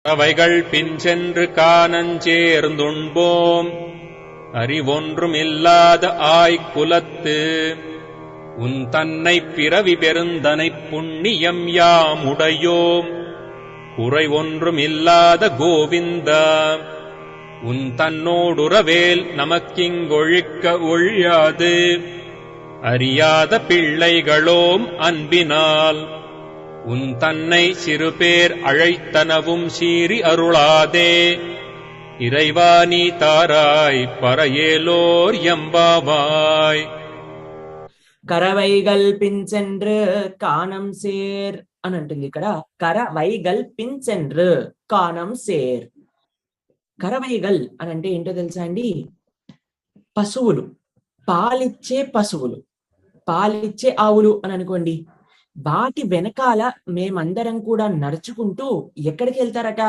அவைகள் பின் சென்று காணஞ்சேர்ந்துண்போம் அறிவொன்றும் இல்லாத ஆய்குலத்து உன் தன்னை பிறவி பெருந்தனைப் புண்ணியம் யாமுடையோம் குறை ஒன்றும் இல்லாத கோவிந்தா உன் தன்னோடுறவேல் நமக்கிங்கொழிக்க ஒழியாது அறியாத பிள்ளைகளோம் அன்பினால் உன் தன்னை சிறுபேர் அழைத்தனவும் சீறி அருளாதே இறைவா நீ தாராய் பரையேலோர் எம்பாவாய். కరవైగల్ పించెండ్రు కానం సేర్ అని అంటుంది ఇక్కడ. కరవైగల్ పించెండ్రు కానం సేర్. కరవైగల్ అని అంటే ఏంటో తెలుసా అండి? పశువులు, పాలిచ్చే పశువులు, పాలిచ్చే ఆవులు అని అనుకోండి. వాటి వెనకాల మేమందరం కూడా నడుచుకుంటూ ఎక్కడికి వెళ్తారట?